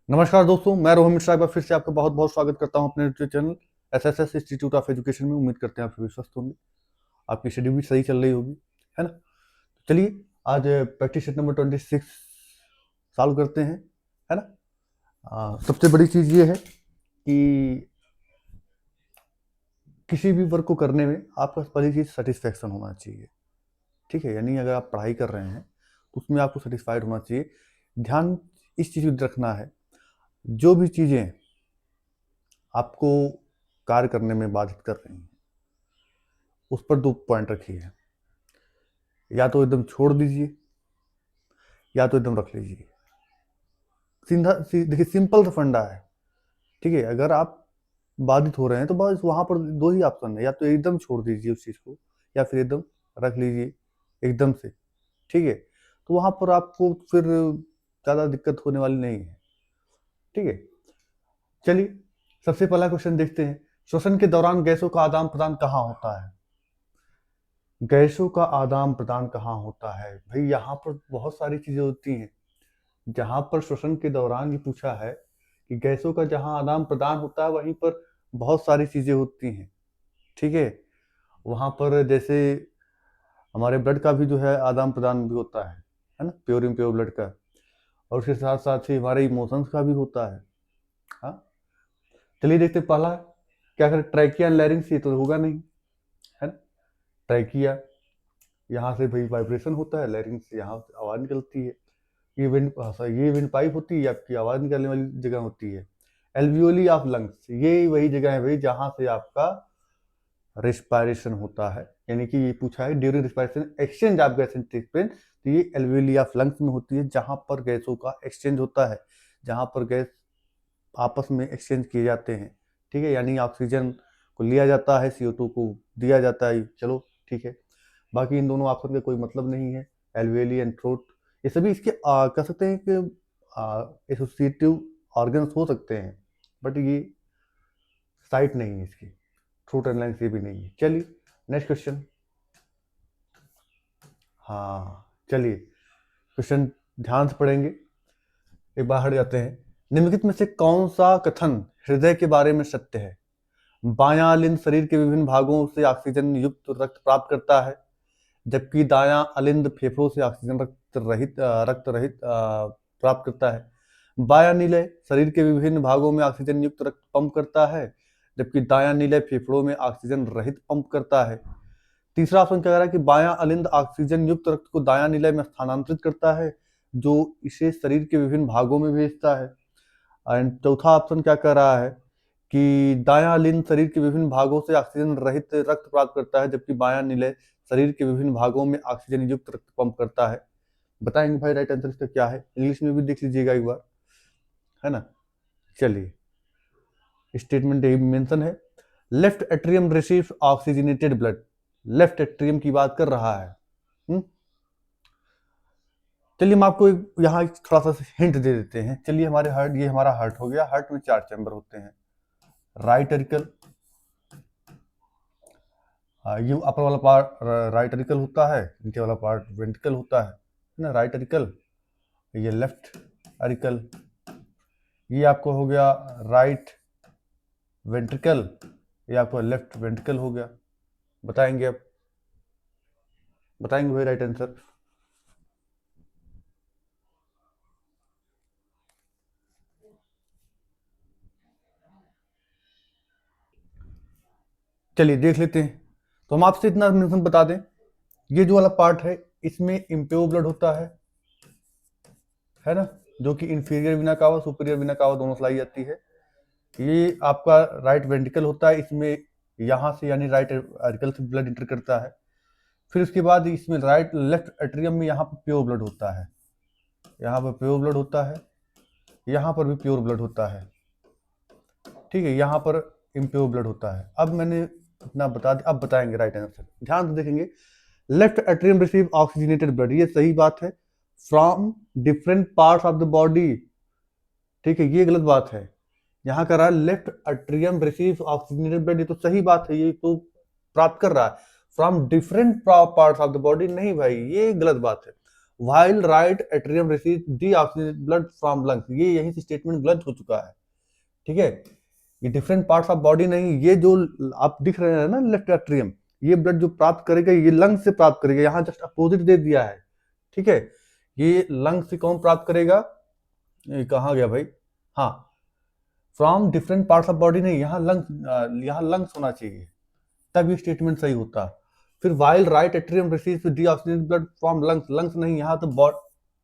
नमस्कार दोस्तों, मैं रोहन मिश्रा एक बार फिर से आपका बहुत बहुत स्वागत करता हूं अपने YouTube channel SSS institute of education में। उम्मीद करते हैं आप सभी स्वस्थ होंगे, आपकी शेड्यूल भी सही चल रही होगी, है ना। चलिए आज प्रैक्टिस सेट नंबर 26 सॉल्व करते हैं, है ना। सबसे बड़ी चीज़ ये है कि किसी भी वर्क को करने में आपका पहली चीज़ सेटिस्फैक्शन होना चाहिए, ठीक है। यानी अगर आप पढ़ाई कर रहे हैं तो उसमें आपको सेटिस्फाइड होना चाहिए। ध्यान इस चीज़ को रखना है, जो भी चीज़ें आपको कार्य करने में बाधित कर रही हैं उस पर 2 पॉइंट रखिए। या तो एकदम छोड़ दीजिए या तो एकदम रख लीजिए। देखिए सिंपल सा फंडा है, ठीक है। अगर आप बाधित हो रहे हैं तो बस वहां पर 2 ही ऑप्शन है, या तो एकदम छोड़ दीजिए उस चीज को या फिर एकदम रख लीजिए एकदम से, ठीक है। तो वहां पर आपको फिर ज्यादा दिक्कत होने वाली नहीं है, ठीक है। चलिए सबसे पहला क्वेश्चन देखते हैं। श्वसन के दौरान गैसों का आदान प्रदान कहाँ होता है? गैसों का आदान प्रदान कहाँ होता है भाई? यहाँ पर बहुत सारी चीजें होती हैं। जहां पर श्वसन के दौरान ये पूछा है कि गैसों का जहां आदान प्रदान होता है वहीं पर बहुत सारी चीजें होती हैं, ठीक है। वहां पर जैसे हमारे ब्लड का भी जो है आदान प्रदान भी होता है ना, प्योर इम्प्योर ब्लड का। और उसके साथ साथ ही हमारे इमोशंस का भी होता है। हाँ, चलिए देखते हैं पहला क्या करें। ट्रैकिया लैरिंग्स, ये तो होगा नहीं, है ना। ट्रैकिया यहाँ से भाई वाइब्रेशन होता है, लैरिंग्स से यहाँ से आवाज निकलती है। ये विंड पाइप होती है, आपकी आवाज निकलने वाली जगह होती है। एल्वियोली ऑफ लंग्स, ये वही जगह है भाई जहां से आपका रिस्पायरेशन होता है। यानी कि ये पूछा है during respiration exchange of gas in take place, तो ये एल्वियोली ऑफ लंग्स में होती है जहां पर गैसों का एक्सचेंज होता है, जहां पर गैस आपस में एक्सचेंज किए जाते हैं, ठीक है। यानी ऑक्सीजन को लिया जाता है, CO2 को दिया जाता है, चलो ठीक है। बाकी इन दोनों ऑप्शन का कोई मतलब नहीं है। एल्वेली एंड थ्रोट ये सभी इसके कह सकते हैं कि एसोसिएटिव ऑर्गन्स हो सकते हैं, बट ये साइट नहीं है इसकी। थ्रोट एंड लंग्स ये भी नहीं है। चलिए नेक्स्ट क्वेश्चन। हाँ चलिए क्वेश्चन ध्यान से पढ़ेंगे, एक बार हट जाते हैं। निम्नलिखित में से कौन सा कथन हृदय के बारे में सत्य है? बायां अलिंद शरीर के विभिन्न भागों से ऑक्सीजन युक्त रक्त प्राप्त करता है, जबकि दायां अलिंद फेफड़ों से ऑक्सीजन रक्त रहित प्राप्त करता है। बायां निलय शरीर के विभिन्न भागों में ऑक्सीजन युक्त रक्त पंप करता है, जबकि दायां निलय फेफड़ों में ऑक्सीजन रहित पंप करता है। तीसरा ऑप्शन क्या कह रहा है कि बायां अलिंद ऑक्सीजन युक्त रक्त को दायां निलय में स्थानांतरित करता है, जो इसे शरीर के विभिन्न भागों में भेजता है। एंड चौथा ऑप्शन क्या कह रहा है कि दायां अलिंद शरीर के विभिन्न भागों से ऑक्सीजन रहित रक्त प्राप्त करता है, जबकि बायां निलय शरीर के विभिन्न भागों में ऑक्सीजन युक्त रक्त पंप करता है। बताएंगे भाई राइट आंसर इसका क्या है? इंग्लिश में भी देख लीजिएगा एक बार, है ना। चलिए स्टेटमेंट मेंशन है, left atrium receives oxygenated blood. Left atrium की बात कर रहा है। चलिए हम आपको यहाँ थोड़ा सा हिंट दे देते हैं। चलिए हमारे हार्ट, ये हमारा हार्ट हो गया। हार्ट में 4 चैम्बर होते हैं। राइट एरिकल, ये अपर वाला पार्ट राइट एरिकल होता है, नीचे वाला पार्ट वेंट्रिकल होता है ना। राइट एरिकल, ये लेफ्ट एरिकल, ये आपको हो गया राइट वेंट्रिकल, ये आपको लेफ्ट वेंट्रिकल हो गया। बताएंगे अब, बताएंगे भाई राइट आंसर। चलिए देख लेते हैं। तो हम आपसे इतना बता दें, ये जो वाला पार्ट है इसमें इम्प्योर ब्लड होता है ना, जो कि इंफीरियर विना कावा सुपीरियर विना कावा दोनों से लाई जाती है। ये आपका राइट वेंट्रिकल होता है, इसमें यहाँ से यानी राइट एरिकल से ब्लड इंटर करता है। फिर उसके बाद इसमें राइट लेफ्ट एट्रियम में यहाँ पर प्योर ब्लड होता है, यहाँ पर प्योर ब्लड होता है, यहाँ पर भी प्योर ब्लड होता है, ठीक है। यहाँ पर इम्प्योर ब्लड होता है। अब मैंने इतना बता दिया, अब बताएंगे राइट आंसर। ध्यान से देखेंगे, left atrium receive oxygenated blood, ये सही बात है, from different parts of the body, ठीक है। ये गलत बात है। यहाँ कर रहा है left atrium receive oxygenated blood, ये तो सही बात है, ये तो प्राप्त कर रहा है from different parts of the body. नहीं भाई, ये गलत बात है। while right atrium receives deoxygenated blood from lungs। ये यहीं से स्टेटमेंट गलत हो चुका है, ठीक है। ये डिफरेंट पार्ट्स ऑफ बॉडी नहीं, ये जो आप दिख रहे हैं ना लेफ्ट एट्रियम, ये ब्लड जो प्राप्त करेगा ये लंग से प्राप्त करेगा, यहाँ जस्ट अपोजिट दे दिया है, ठीक है। ये लंग से कौन प्राप्त करेगा, ये कहाँ गया भाई, हाँ, from different parts of body नहीं, यहाँ लंग्स होना चाहिए, तब ये स्टेटमेंट सही होता। फिर while right atrium receives deoxygenated blood from lungs, lungs नहीं, यहाँ तो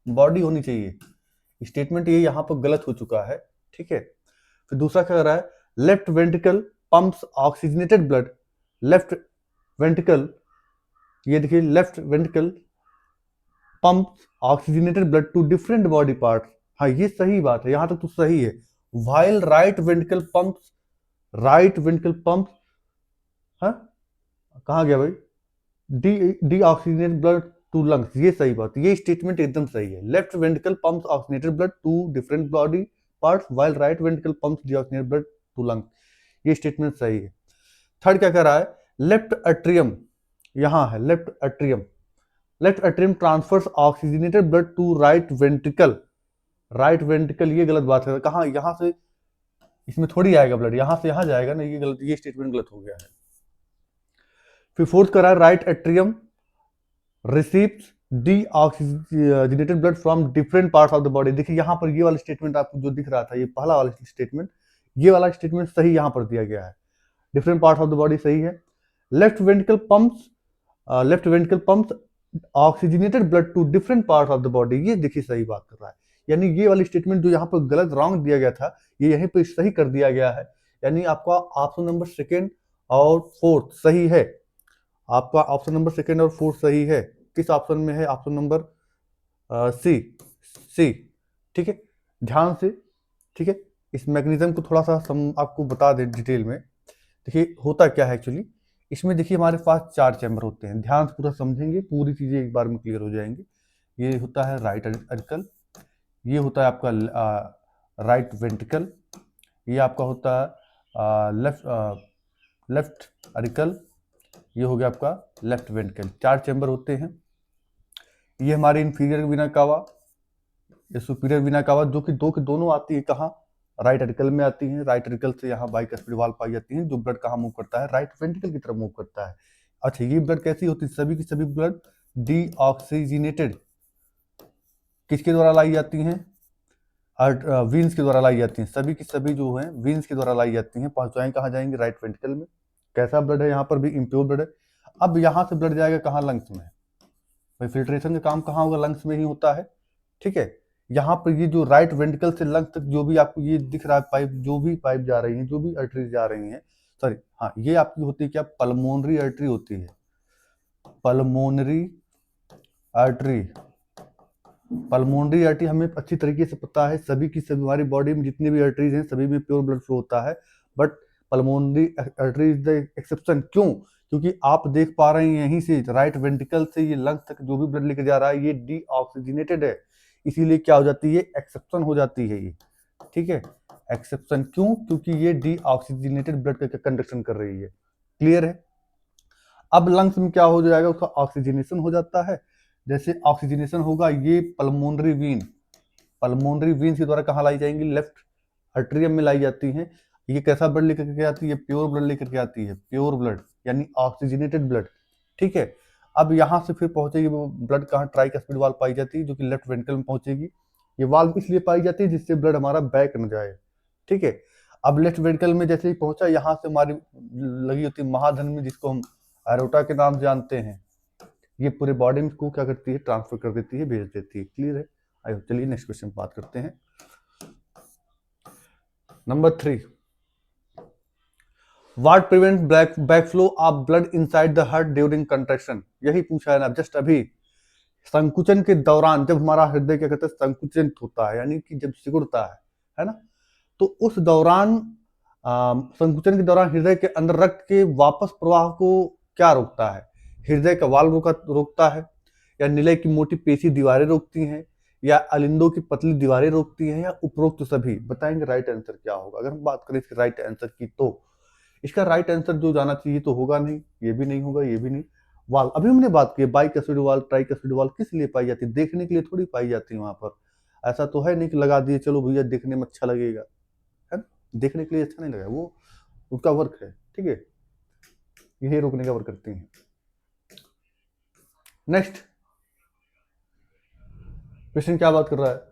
बॉडी होनी चाहिए, स्टेटमेंट ये यहाँ पर गलत हो चुका है, ठीक है। फिर दूसरा क्या कर रहा है, left ventricle pumps oxygenated blood, left ventricle, ये देखिए left ventricle pumps oxygenated blood to different body parts, हाँ ये सही बात है, यहाँ तक तो सही है। वाइल राइट वेंट्रिकल पंप्स, हाँ कहाँ गया भाई, deoxygenated blood to lungs, ये सही बात, ये स्टेटमेंट एकदम सही है। Left ventricle pumps oxygenated blood to different body parts while right ventricle pumps deoxygenated blood to lungs, ये स्टेटमेंट सही है। थर्ड क्या कर रहा है, लेफ्ट एट्रियम, यहाँ है left atrium transfers oxygenated blood to right ventricle, ये गलत बात है, कहाँ, यहाँ से इसमें थोड़ी आएगा ब्लड, यहाँ से यहाँ जाएगा ना, ये गलत, ये स्टेटमेंट गलत हो गया है। फिर फोर्थ कर रहा है, right atrium receives deoxygenated blood from different parts of the body, देखिए यहाँ पर ये वाला स्टेटमेंट आपको जो दिख रहा था, ये पहला वाला स्टेटमेंट, ये वाला स्टेटमेंट सही यहाँ पर दिया गया है, different parts of the body सही है। Left ventricle pumps oxygenated blood to different parts of the body, ये देखिए सही बात कर रहा है, यानी ये वाली स्टेटमेंट जो यहाँ पर गलत रॉन्ग दिया गया था, ये यहीं पर सही कर दिया गया है, यानी आपका ऑप्शन नंबर सेकेंड और फोर्थ सही है, आपका ऑप्शन नंबर सेकेंड और फोर्थ सही है। किस ऑप्शन में है, ऑप्शन नंबर सी, ठीक है, ध्यान से, ठीक है। इस मैकेनिज्म को थोड़ा सा आपको बता दें डिटेल में, देखिए होता क्या है एक्चुअली, इसमें देखिए हमारे पास 4 चैम्बर होते हैं, ध्यान से पूरा समझेंगे, पूरी चीजें एक बार में क्लियर हो जाएंगी। ये होता है राइट एट्रिकल, ये होता है आपका राइट वेंट्रिकल, ये आपका होता है लेफ्ट एट्रिकल, ये हो गया आपका लेफ्ट वेंट्रिकल, 4 चैम्बर होते हैं। ये हमारे इंफीरियर वीना कावा, ये सुपीरियर वीना कावा, जो कि दोनों आती है कहाँ, राइट एट्रिकल में आती हैं, राइट एट्रिकल से यहाँ बाइकस्पिड वाल्व पाई जाती हैं, जो ब्लड कहाँ मूव करता है, राइट वेंट्रिकल की तरफ मूव करता है। अच्छा, ये ब्लड कैसी होती है, सभी की सभी ब्लड डीऑक्सीजनेटेड किसके द्वारा लाई जाती हैं, वीन्स के द्वारा लाई जाती हैं, सभी की सभी जो है वीन्स के द्वारा लाई जाती हैं, पहुंचाएं कहाँ जाएंगे, राइट वेंट्रिकल में। कैसा ब्लड है, यहाँ पर भी इम्प्योर ब्लड है। अब यहाँ से ब्लड जाएगा कहाँ, लंग्स में, भाई फिल्ट्रेशन का काम कहाँ होगा, लंग्स में ही होता है, ठीक है। यहाँ पर ये जो राइट वेंट्रिकल से लंग्स तक जो भी आपको ये दिख रहा है पाइप, जो भी पाइप जा रही है, जो भी आर्टरीज जा रही हैं, सॉरी हाँ, ये आपकी होती है क्या, पल्मोनरी आर्टरी होती है, पल्मोनरी आर्टरी हमें अच्छी तरीके से पता है, सभी की सभी हमारी बॉडी में जितनी भी आर्टरीज हैं सभी में प्योर ब्लड फ्लो होता है, but pulmonary artery is the exception, क्यों, क्योंकि आप देख पा रहे हैं यहीं से राइट वेंट्रिकल से ये लंग्स तक जो भी ब्लड लेकर जा रहा है ये डीऑक्सीजनेटेड है, इसीलिए क्या हो जाती है, एक्सेप्शन हो जाती है ये, ठीक है, एक्सेप्शन क्यों, क्योंकि ये डीऑक्सीजनेटेड ब्लड का कंडक्शन कर रही है, क्लियर है। अब लंग्स में क्या हो जाएगा, उसका ऑक्सीजनेशन हो जाता है, जैसे ऑक्सीजनेशन होगा, ये पल्मोनरी वीन्स के द्वारा कहाँ लाई जाएंगी, लेफ्ट आर्टरियम में लाई जाती हैं। ये कैसा ब्लड लेकर के आती है, प्योर ब्लड लेकर के आती है, प्योर ब्लड यानी ऑक्सीजनेटेड ब्लड, ठीक है। अब यहाँ से फिर पहुंचेगी वो ब्लड कहाँ, ट्राइकस्पिड वाल्व पाई जाती है, जो कि लेफ्ट वेंट्रिकल में पहुंचेगी। ये वाल्व इसलिए पाई जाती है जिससे ब्लड हमारा बैक न जाए, ठीक है। अब लेफ्ट वेंट्रिकल में जैसे ही पहुंचा, यहाँ से हमारी लगी होती है महाधमनी, जिसको हम एरोटा के नाम जानते हैं, ये पूरे बॉडी में को क्या करती है, ट्रांसफर कर देती है, भेज देती है, क्लियर है। आइए चलिए नेक्स्ट क्वेश्चन बात करते हैं। Number 3, what prevent backflow of blood inside the heart during contraction, यही पूछा है ना जस्ट अभी, संकुचन के दौरान जब हमारा हृदय क्या कहते हैं, संकुचित होता है, यानी कि जब सिकुड़ता है ना, तो उस दौरान संकुचन के दौरान हृदय के अंदर रक्त के वापस प्रवाह को क्या रोकता है, हृदय का वाल्व रोकता है, या निलय की मोटी पेशी दीवारें रोकती हैं, या अलिंदों की पतली दीवारें रोकती हैं, या उपरोक्त सभी, बताएंगे राइट आंसर क्या होगा। अगर हम बात करें इसके राइट आंसर की, तो इसका राइट आंसर जो जाना चाहिए तो होगा नहीं, ये भी नहीं होगा, ये भी नहीं, वाल्व, अभी हमने बात की बाइकैसिड वाल्व, ट्राइकैसिड वाल्व किस लिए पाई जाती है? देखने के लिए थोड़ी पाई जाती है वहां पर। ऐसा तो है नहीं कि लगा दिए चलो भैया देखने में अच्छा लगेगा, है ना? देखने के लिए अच्छा नहीं लगा, वो उसका वर्क है, ठीक है, यही रोकने का वर्क करती हैं। नेक्स्ट क्वेश्चन क्या बात कर रहा है,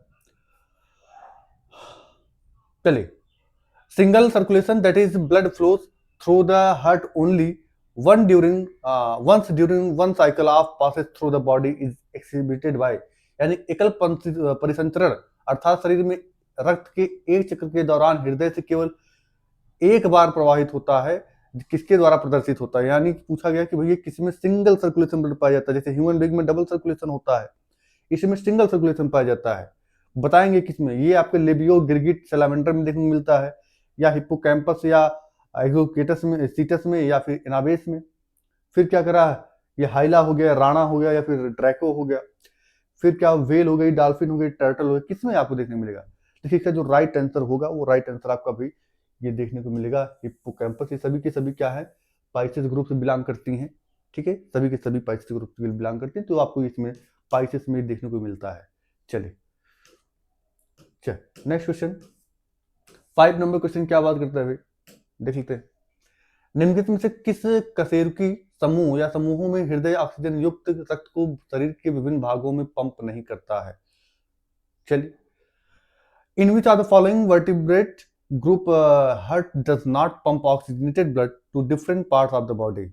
चलिए, single circulation, that is blood flows through the heart only once during one cycle of passes through the body is exhibited by, यानी एकल परिसंचरण अर्थात शरीर में रक्त के एक चक्र के दौरान हृदय से केवल एक बार प्रवाहित होता है, किसके द्वारा प्रदर्शित होता है? यानी पूछा गया कि भैया किसमें सिंगल सर्कुलेशन ब्लड पाया जाता है? जैसे ह्यूमन बीइंग में डबल सर्कुलेशन होता है, इसमें सिंगल सर्कुलेशन पाया जाता है। बताएंगे किसमें? ये आपके लेबियो गिरगिट सैलामेंडर में देखने को मिलता है, या हिप्पोकैम्पस या एग्जोकेटस में, सीटस में, या फिर एनाबेस में। फिर क्या करा, ये हाइला हो गया, राणा हो गया, या फिर ड्रैको हो गया। फिर क्या, वेल हो गई, डॉल्फिन हो गई, टर्टल हो गई, किसमें आपको देखने को मिलेगा? देखिए इसका जो राइट आंसर होगा वो राइट आंसर आपका भी ये देखने को मिलेगा हिप्पोकैम्पस। ये सभी के सभी क्या है, पाइसेस ग्रुप से बिलोंग करती हैं, ठीक है, सभी के सभी पाइसेस ग्रुप से बिलोंग करती हैं, तो आपको इसमें पाइसेस में देखने को मिलता है। चलिए नेक्स्ट क्वेश्चन, 5 नंबर क्वेश्चन क्या बात करता है भाई, देख लेते हैं। निम्नलिखित में से किस कशेरुकी समूह या समूहों में हृदय ऑक्सीजन युक्त रक्त को शरीर के विभिन्न भागों में पंप नहीं करता है? चलिए, in which are the following vertebrate group heart does not pump oxygenated blood to different parts of the body?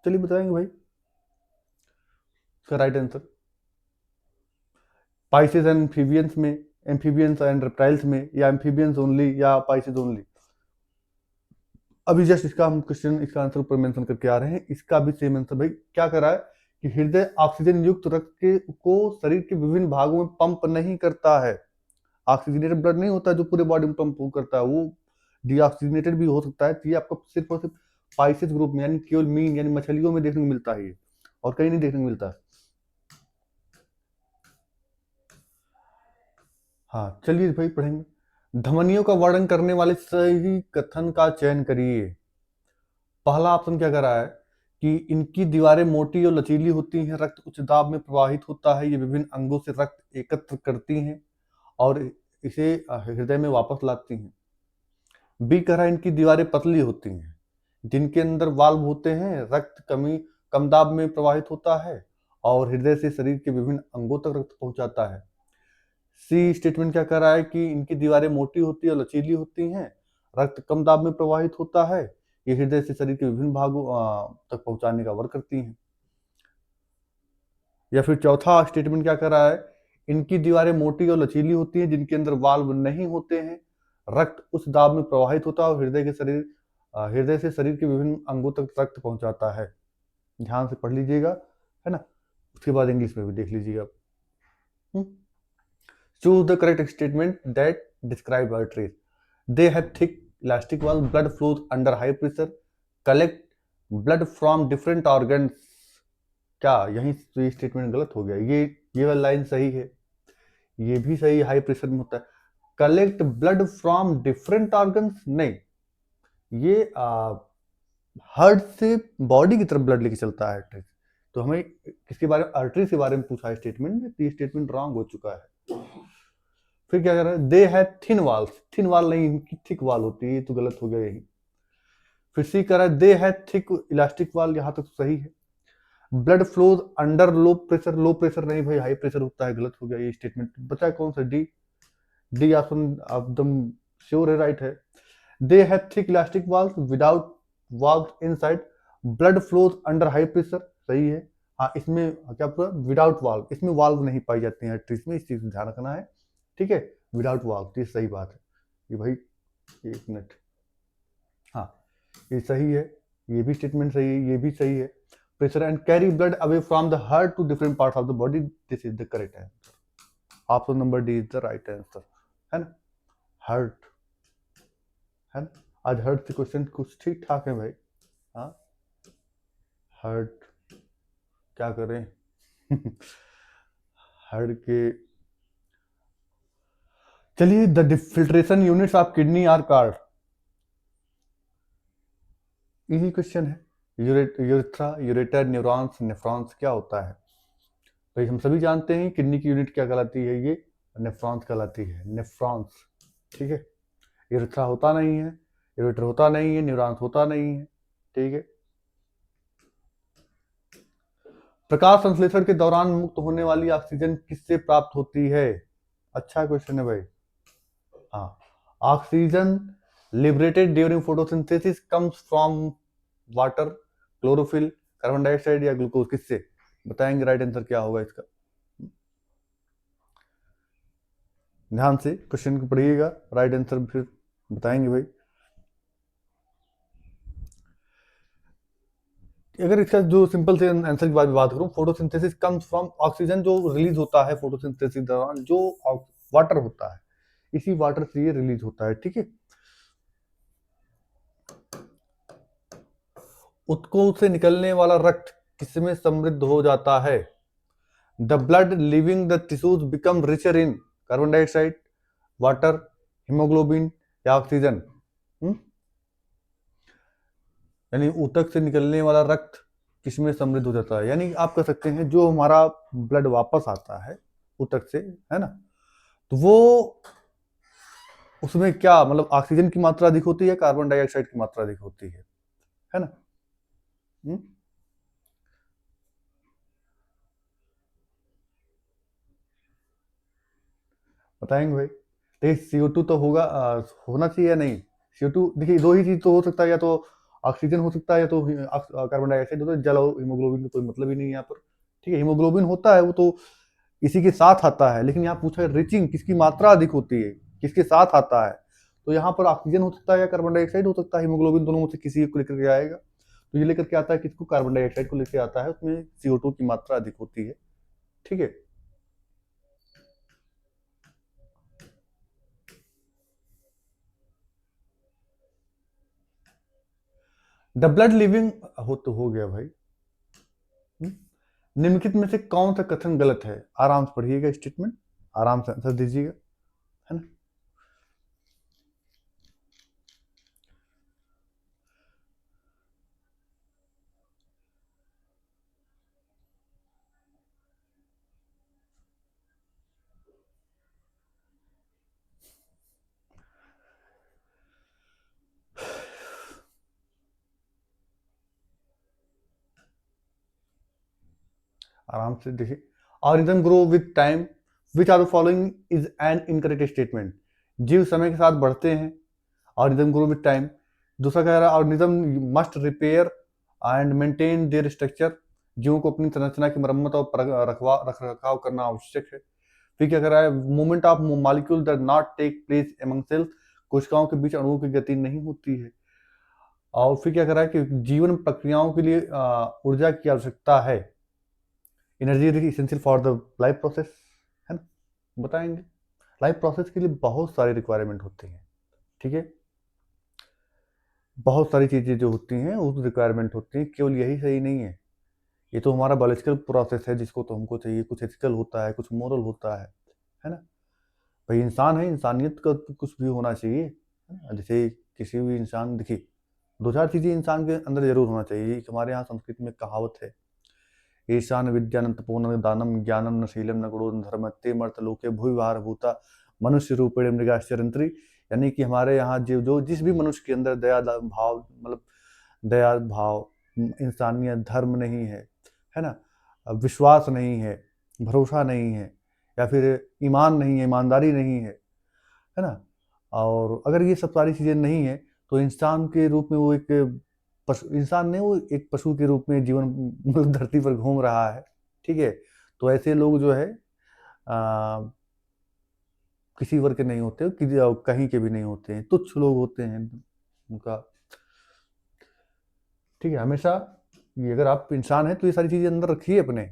चलिए बताएंगे भाई इसका right answer. Pisces and amphibians में, एम्फीबियंस एंड रेप्टाइल्स में, या एम्फीबियंस ओनली, या पाइसेस ओनली? अभी just इसका हम क्वेश्चन, इसका आंसर ऊपर मेंशन करके आ रहे हैं, इसका भी सेम आंसर भाई क्या करा है कि हृदय ऑक्सीजन युक्त रक्त के को शरीर के विभिन्न भागों में पंप नहीं करता है। ऑक्सीजनेटेड ब्लड नहीं होता जो पूरे बॉडी में पंप करता है, वो डीऑक्सीजनेटेड भी हो सकता है। तो ये आपको सिर्फ और सिर्फ पाइसेस ग्रुप में, यानी केवल मीन यानी मछलियों में देखने को मिलता है, ये और कहीं नहीं देखने को मिलता है। हाँ चलिए भाई पढ़ेंगे। धमनियों का वर्णन करने वाले सही कथन का चयन करिए। पहला ऑप्शन क्या कर रहा है कि इनकी दीवारें मोटी और लचीली होती हैं, रक्त उच्च दाब में प्रवाहित होता है, ये विभिन्न अंगों से रक्त एकत्र करती हैं और इसे हृदय में वापस लाती हैं। बी कह रहा है इनकी दीवारें पतली होती हैं, जिनके अंदर वाल्व होते हैं, रक्त कम दाब में प्रवाहित होता है और हृदय से शरीर के विभिन्न अंगों तक रक्त पहुंचाता है। सी स्टेटमेंट क्या कर रहा है कि इनकी दीवारें मोटी होती है और लचीली होती हैं, रक्त कम दाब में प्रवाहित होता है, ये हृदय से शरीर के विभिन्न भागों तक पहुंचाने का वर्क करती हैं। या फिर चौथा स्टेटमेंट क्या कर रहा है, इनकी दीवारें मोटी और लचीली होती हैं, जिनके अंदर वाल्व नहीं होते हैं, रक्त उस दाब में प्रवाहित होता है और हृदय से शरीर के विभिन्न अंगों तक रक्त पहुंचाता है। ध्यान से पढ़ लीजिएगा, है ना, उसके बाद इंग्लिश में भी देख लीजिएगा। Choose the correct statement that describe arteries. They have thick elastic wall, blood flows under high pressure, collect blood from different organs. क्या यही तो ये स्टेटमेंट गलत हो गया? ये वाला लाइन सही है, ये भी सही, हाई प्रेशर में होता है। Collect blood from different organs नहीं, ये हार्ट से बॉडी की तरफ ब्लड लेके चलता है। तो हमें किसके बारे में, आर्टरी के बारे में पूछा है स्टेटमेंट में, तो ये स्टेटमेंट रॉन्ग हो चुका है। फिर क्या कर रहा है, दे है थिन वाल्स, थिन वाल नहीं, इनकी थिक वाल होती है, ये तो गलत हो गया यही। फिर सी कर रहा है दे है थिक इलास्टिक वाल, यहां तक तो सही है। Blood flows under low pressure, low pressure नहीं भाई, हाई प्रेशर होता है, गलत हो गया ये स्टेटमेंट। बचा कौन सा, डी, डी ऑप्शन एकदम श्योर है, राइट है। दे है thick elastic walls without valve inside, blood flows under high pressure, सही है। हाँ इसमें क्या पूरा, विदाउट वाल्व, इसमें वाल्व नहीं पाई जाती है आर्टरीज में, इस चीज में ध्यान रखना है, ठीक है, विदाउट वाल्व, ये सही बात है। ये भाई एक मिनट, हाँ ये सही है, ये भी स्टेटमेंट सही है, ये भी सही है। Pressure and carry blood away from the heart to different parts of the body, this is the correct answer. Option number D is the right answer, है ना। हार्ट, है ना, आज हार्ट से क्वेश्चन कुछ ठीक ठाक है भाई। हाँ हार्ट क्या करें हार्ट के, चलिए the filtration units of kidney are called, easy question है, यूरेथ्रा, यूरेटर, न्यूरॉन्स, नेफ्रॉन्स क्या होता है भाई? हम सभी जानते हैं किडनी की यूनिट क्या कहलाती है, ये नेफ्रॉन्स कहलाती है, नेफ्रॉन्स। ठीक है, यूरेथ्रा होता नहीं है, यूरेटर होता नहीं है, न्यूरॉन्स होता नहीं है। ठीक है, प्रकाश संश्लेषण के दौरान मुक्त होने वाली ऑक्सीजन किससे प्राप्त होती है? अच्छा क्वेश्चन है भाई। हाँ, oxygen liberated during photosynthesis comes from water, chlorophyll, carbon dioxide या ग्लूकोज, किससे? बताएंगे राइट आंसर क्या होगा इसका? ध्यान से क्वेश्चन को पढ़िएगा, राइट आंसर फिर बताएंगे भाई। अगर इसका जो सिंपल से आंसर की बात करूं, फोटोसिंथेसिस कम्स फ्रॉम ऑक्सीजन, जो रिलीज होता है फोटोसिंथेसिस दौरान, जो वाटर होता है, इसी वाटर से ये रिलीज होता है। ठीक है, उत्कों से निकलने वाला रक्त किसमें समृद्ध हो जाता है? The blood leaving the tissues become richer in carbon dioxide, water, haemoglobin या ऑक्सीजन। यानी ऊतक से निकलने वाला रक्त किसमें समृद्ध हो जाता है? यानी आप कह सकते हैं जो हमारा ब्लड वापस आता है ऊतक से, है ना, तो वो उसमें क्या मतलब ऑक्सीजन की मात्रा अधिक होती है, कार्बन डाइऑक्साइड की मात्रा अधिक होती है ना? हुँ? बताएंगे भाई। देखिए CO2 तो होगा, होना चाहिए या नहीं? CO2 देखिए दो ही चीज तो हो सकता है, या तो ऑक्सीजन हो सकता है, या तो कार्बन डाइऑक्साइड होता है। जल और हीमोग्लोबिन का कोई मतलब ही नहीं है यहाँ पर। ठीक है, हीमोग्लोबिन होता है वो तो इसी के साथ आता है, लेकिन यहाँ पूछा है रिचिंग किसकी मात्रा अधिक होती है, किसके साथ आता है? तो यहाँ पर ऑक्सीजन हो सकता है या कार्बन डाइऑक्साइड हो सकता है, हीमोग्लोबिन दोनों में से किसी एक को लेकर के आएगा। तो ये लेकर के आता है किसको? कार्बन डाइऑक्साइड को लेकर आता है, उसमें CO2 की मात्रा अधिक होती है। ठीक है, द ब्लड लिविंग हो तो हो गया भाई। हम्म? निम्नलिखित में से कौन सा कथन गलत है? आराम से पढ़िएगा स्टेटमेंट, आराम से आंसर दीजिएगा, है ना? आराम से देखिए, organism grow with time, which are the following is an incorrect statement. जीव समय के साथ बढ़ते हैं, ऑर्गेनिज्म ग्रो विद टाइम। दूसरा कह रहा है organism must repair and maintain their structure, जीवों को अपनी संरचना की मरम्मत और रख रखाव करना आवश्यक है। फिर क्या कर रहा है? Movement of molecule does not take place among cells, कोशिकाओं के बीच अणुओं की गति नहीं होती है। और फिर क्या कर रहा है कि जीवन प्रक्रियाओं के लिए ऊर्जा की आवश्यकता है, energy is essential for the life process, है ना? बताएंगे लाइफ प्रोसेस के लिए बहुत सारी रिक्वायरमेंट होती हैं। ठीक है, बहुत सारी चीजें जो होती हैं उस रिक्वायरमेंट होती हैं, केवल यही सही नहीं है। ये तो हमारा बायोलॉजिकल प्रोसेस है जिसको तो हमको चाहिए, कुछ एथिकल होता है, कुछ मोरल होता है ना? भाई इंसान है, इंसानियत का तो कुछ भी होना चाहिए, है ना? जैसे किसी भी इंसान, देखिए दो चार चीजें इंसान के अंदर जरूर होना चाहिए। हमारे यहाँ संस्कृत में कहावत है, ईशान विद्यानं तपोन दानम ज्ञानम न शीलम न गुणो न धर्म ते मर्त लोके भूविहार भूता मनुष्य रूपेण मृगाश्चरंत्री। यानी कि हमारे यहाँ जो जिस भी मनुष्य के अंदर दया भाव, मतलब दया भाव, इंसानियत, धर्म नहीं है ना, विश्वास नहीं है, भरोसा नहीं है, या फिर ईमान नहीं है, ईमानदारी नहीं है ना, और अगर ये सब सारी चीज़ें नहीं है, तो इंसान के रूप में वो एक पशु, इंसान नहीं, वो एक पशु के रूप में जीवन मतलब धरती पर घूम रहा है। ठीक है, तो ऐसे लोग जो है किसी वर्ग के नहीं होते, कहीं के भी नहीं होते हैं, तुच्छ लोग होते हैं उनका। ठीक है, हमेशा ये अगर आप इंसान है तो ये सारी चीजें अंदर रखिए अपने,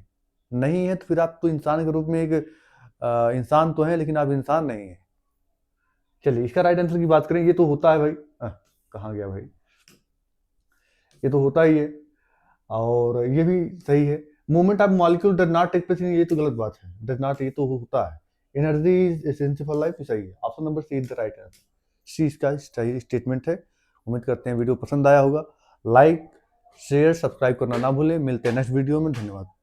नहीं है तो फिर आप तो इंसान के रूप में एक इंसान तो है, लेकिन आप इंसान नहीं है। चलिए इसका राइट आंसर की बात करें, ये तो होता है भाई। कहाँ गया भाई? ये तो होता ही है, और ये भी सही है। Movement of molecule does not take place, ये तो गलत बात है, डज नॉट, ये तो होता है। Energy is essential for life, सही है, option number C is the right answer. C इसका सही स्टेटमेंट है। उम्मीद करते हैं वीडियो पसंद आया होगा। लाइक, शेयर सब्सक्राइब करना ना भूलें। मिलते हैं नेक्स्ट वीडियो में। धन्यवाद।